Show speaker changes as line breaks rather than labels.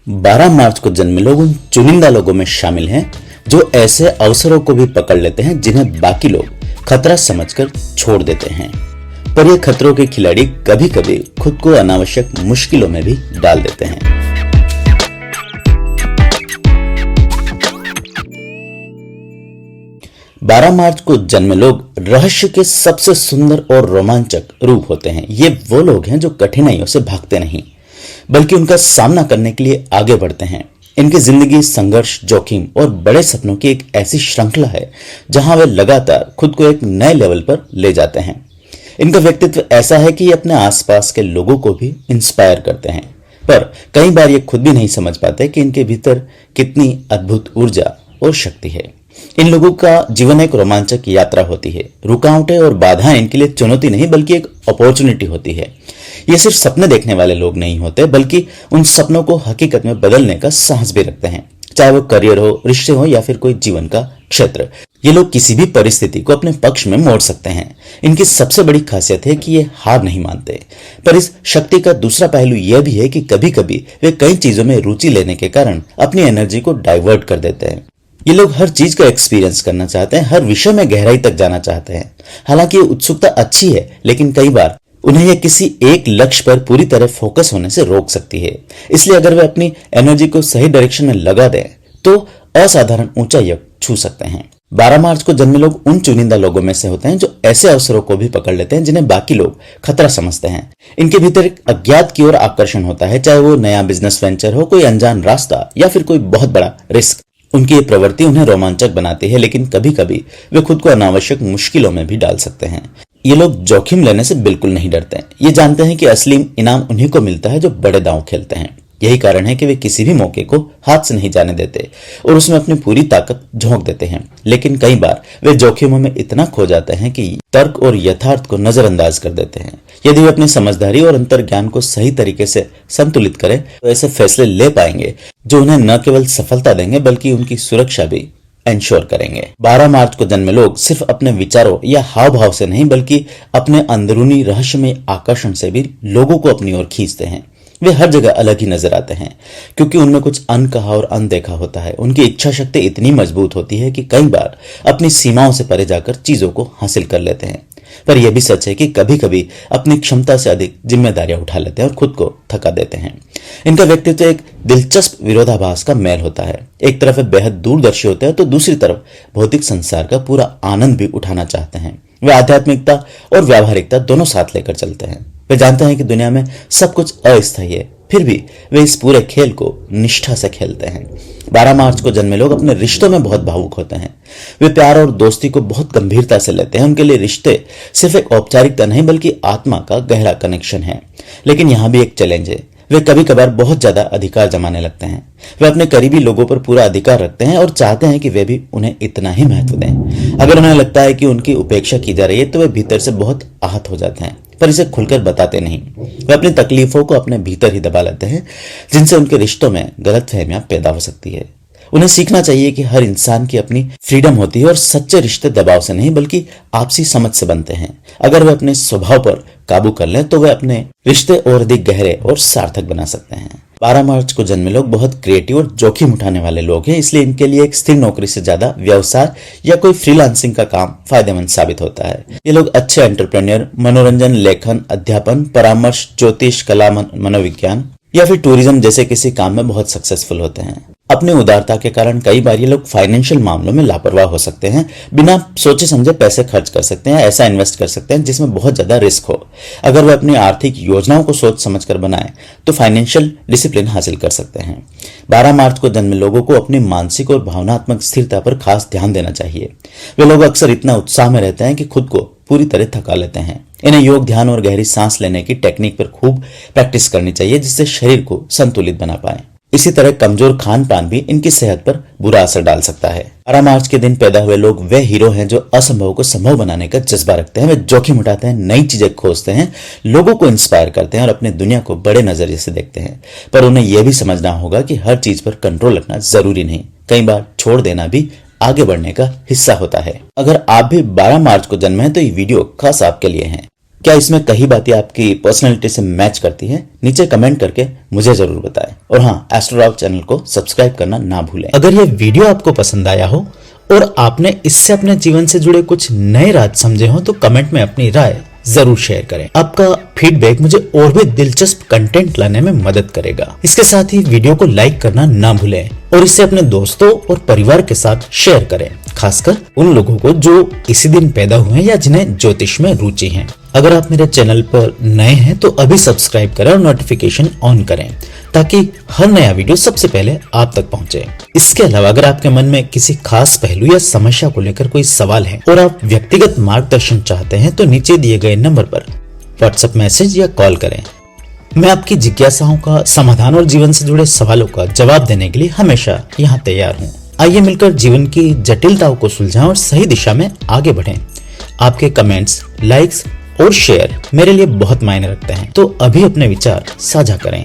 12 मार्च को जन्मे लोग उन चुनिंदा लोगों में शामिल हैं जो ऐसे अवसरों को भी पकड़ लेते हैं जिन्हें बाकी लोग खतरा समझकर छोड़ देते हैं। पर ये खतरों के खिलाड़ी कभी कभी खुद को अनावश्यक मुश्किलों में भी डाल देते हैं। बारह मार्च को जन्मे लोग रहस्य के सबसे सुंदर और रोमांचक रूप होते हैं। ये वो लोग हैं जो कठिनाइयों से भागते नहीं बल्कि उनका सामना करने के लिए आगे बढ़ते हैं। इनकी जिंदगी संघर्ष, जोखिम और बड़े सपनों की एक ऐसी श्रृंखला है जहां वे लगातार खुद को एक नए लेवल पर ले जाते हैं। इनका व्यक्तित्व ऐसा है कि ये अपने आसपास के लोगों को भी इंस्पायर करते हैं, पर कई बार ये खुद भी नहीं समझ पाते कि इनके भीतर कितनी अद्भुत ऊर्जा और शक्ति है। इन लोगों का जीवन एक रोमांचक यात्रा होती है। रुकावटें और बाधाएं इनके लिए चुनौती नहीं बल्कि एक अपॉर्चुनिटी होती है। ये सिर्फ सपने देखने वाले लोग नहीं होते बल्कि उन सपनों को हकीकत में बदलने का साहस भी रखते हैं, चाहे वो करियर हो, रिश्ते हो या फिर कोई जीवन का क्षेत्र। ये लोग किसी भी परिस्थिति को अपने पक्ष में मोड़ सकते हैं। इनकी सबसे बड़ी खासियत है कि ये हार नहीं मानते। पर इस शक्ति का दूसरा पहलू यह भी है कि कभी कभी वे कई चीजों में रुचि लेने के कारण अपनी एनर्जी को डाइवर्ट कर देते हैं। ये लोग हर चीज का एक्सपीरियंस करना चाहते हैं, हर विषय में गहराई तक जाना चाहते हैं। हालांकि ये उत्सुकता अच्छी है, लेकिन कई बार उन्हें यह किसी एक लक्ष्य पर पूरी तरह फोकस होने से रोक सकती है। इसलिए अगर वे अपनी एनर्जी को सही डायरेक्शन में लगा दें तो असाधारण ऊंचाई छू सकते हैं। 12 मार्च को जन्मे लोग उन चुनिंदा लोगों में से होते हैं जो ऐसे अवसरों को भी पकड़ लेते हैं जिन्हें बाकी लोग खतरा समझते हैं। इनके भीतर एक अज्ञात की ओर आकर्षण होता है, चाहे वो नया बिजनेस वेंचर हो, कोई अनजान रास्ता या फिर कोई बहुत बड़ा रिस्क। उनकी ये प्रवृत्ति उन्हें रोमांचक बनाती है, लेकिन कभी कभी वे खुद को अनावश्यक मुश्किलों में भी डाल सकते हैं। ये लोग जोखिम लेने से बिल्कुल नहीं डरते हैं। ये जानते हैं कि असली इनाम उन्हीं को मिलता है जो बड़े दांव खेलते हैं। यही कारण है कि वे किसी भी मौके को हाथ से नहीं जाने देते और उसमें अपनी पूरी ताकत झोंक देते हैं। लेकिन कई बार वे जोखिमों में इतना खो जाते हैं कि तर्क और यथार्थ को नजरअंदाज कर देते हैं। यदि वे अपनी समझदारी और अंतर्ज्ञान को सही तरीके से संतुलित करें तो ऐसे फैसले ले पाएंगे जो उन्हें न केवल सफलता देंगे बल्कि उनकी सुरक्षा भी इंश्योर करेंगे। 12 मार्च को जन्मे लोग सिर्फ अपने विचारों या हाव भाव से नहीं बल्कि अपने अंदरूनी रहस्यमय आकर्षण से भी लोगों को अपनी ओर खींचते हैं। वे हर जगह अलग ही नजर आते हैं क्योंकि उनमें कुछ अनकहा और अनदेखा होता है। उनकी इच्छा शक्ति इतनी मजबूत होती है कि कई बार अपनी सीमाओं से परे जाकर चीजों को हासिल कर लेते हैं। पर यह भी सच है कि कभी कभी अपनी क्षमता से अधिक जिम्मेदारियां उठा लेते हैं और खुद को थका देते हैं। इनका व्यक्तित्व एक दिलचस्प विरोधाभास का मेल होता है। एक तरफ वे बेहद दूरदर्शी होते हैं तो दूसरी तरफ भौतिक संसार का पूरा आनंद भी उठाना चाहते हैं। वे आध्यात्मिकता और व्यावहारिकता दोनों साथ लेकर चलते हैं। वे जानते हैं कि दुनिया में सब कुछ अस्थायी है, फिर भी वे इस पूरे खेल को निष्ठा से खेलते हैं। 12 मार्च को जन्मे लोग अपने रिश्तों में बहुत भावुक होते हैं। वे प्यार और दोस्ती को बहुत गंभीरता से लेते हैं। उनके लिए रिश्ते सिर्फ एक औपचारिकता नहीं बल्कि आत्मा का गहरा कनेक्शन है। लेकिन यहाँ भी एक चैलेंज है, वे कभी कभार बहुत ज्यादा अधिकार जमाने लगते हैं। वे अपने करीबी लोगों पर पूरा अधिकार रखते हैं और चाहते हैं कि वे भी उन्हें इतना ही महत्व दें। अगर उन्हें लगता है कि उनकी उपेक्षा की जा रही है तो वे भीतर से बहुत आहत हो जाते हैं, पर इसे खुलकर बताते नहीं। वे अपनी तकलीफों को अपने भीतर ही दबा लेते हैं, जिनसे उनके रिश्तों में गलतफहमियां पैदा हो सकती है। उन्हें सीखना चाहिए कि हर इंसान की अपनी फ्रीडम होती है और सच्चे रिश्ते दबाव से नहीं बल्कि आपसी समझ से बनते हैं। अगर वे अपने स्वभाव पर काबू कर लें तो वे अपने रिश्ते और अधिक गहरे और सार्थक बना सकते हैं। 12 मार्च को जन्मे लोग बहुत क्रिएटिव और जोखिम उठाने वाले लोग हैं, इसलिए इनके लिए एक स्थिर नौकरी से ज्यादा व्यवसाय या कोई फ्रीलांसिंग का काम फायदेमंद साबित होता है। ये लोग अच्छे एंटरप्रेन्योर, मनोरंजन, लेखन, अध्यापन, परामर्श, ज्योतिष, कला, मनोविज्ञान या फिर टूरिज्म जैसे किसी काम में बहुत सक्सेसफुल होते हैं। अपनी उदारता के कारण कई बार ये लोग फाइनेंशियल मामलों में लापरवाह हो सकते हैं। बिना सोचे समझे पैसे खर्च कर सकते हैं, ऐसा इन्वेस्ट कर सकते हैं जिसमें बहुत ज्यादा रिस्क हो। अगर वे अपनी आर्थिक योजनाओं को सोच समझकर बनाएं तो फाइनेंशियल डिसिप्लिन हासिल कर सकते हैं। 12 मार्च को जन्मे लोगों को अपनी मानसिक और भावनात्मक स्थिरता पर खास ध्यान देना चाहिए। वे लोग अक्सर इतना उत्साह में रहते हैं कि खुद को पूरी तरह थका लेते हैं। इन्हें योग, ध्यान और गहरी सांस लेने की टेक्निक पर खूब प्रैक्टिस करनी चाहिए जिससे शरीर को संतुलित बना पाए। इसी तरह कमजोर खान पान भी इनकी सेहत पर बुरा असर डाल सकता है। 12 मार्च के दिन पैदा हुए लोग वे हीरो हैं जो असंभव को संभव बनाने का जज्बा रखते हैं। वे जोखिम उठाते हैं, नई चीजें खोजते हैं, लोगों को इंस्पायर करते हैं और अपने दुनिया को बड़े नजरिए से देखते हैं। पर उन्हें यह भी समझना होगा कि हर चीज पर कंट्रोल रखना जरूरी नहीं, कई बार छोड़ देना भी आगे बढ़ने का हिस्सा होता है। अगर आप भी 12 मार्च को जन्मे हैं तो ये वीडियो खास आपके लिए है। क्या इसमें कई बातें आपकी पर्सनैलिटी से मैच करती है? नीचे कमेंट करके मुझे जरूर बताएं। और हाँ, एस्ट्रोराव चैनल को सब्सक्राइब करना ना भूलें। अगर ये वीडियो आपको पसंद आया हो और आपने इससे अपने जीवन से जुड़े कुछ नए राज समझे हो तो कमेंट में अपनी राय जरूर शेयर करें। आपका फीडबैक मुझे और भी दिलचस्प कंटेंट लाने में मदद करेगा। इसके साथ ही वीडियो को लाइक करना ना भूलें और इसे अपने दोस्तों और परिवार के साथ शेयर करें, खासकर उन लोगों को जो इसी दिन पैदा हुए हैं या जिन्हें ज्योतिष में रुचि है। अगर आप मेरे चैनल पर नए हैं तो अभी सब्सक्राइब करें और नोटिफिकेशन ऑन करें ताकि हर नया वीडियो सबसे पहले आप तक पहुंचे। इसके अलावा अगर आपके मन में किसी खास पहलू या समस्या को लेकर कोई सवाल है और आप व्यक्तिगत मार्गदर्शन चाहते हैं तो नीचे दिए गए नंबर पर व्हाट्सएप मैसेज या कॉल करें। मैं आपकी जिज्ञासाओं का समाधान और जीवन से जुड़े सवालों का जवाब देने के लिए हमेशा यहाँ तैयार हूँ। आइए मिलकर जीवन की जटिलताओं को सुलझाएं और सही दिशा में आगे बढ़ें। आपके कमेंट्स, लाइक्स और शेयर मेरे लिए बहुत मायने रखते हैं, तो अभी अपने विचार साझा करें।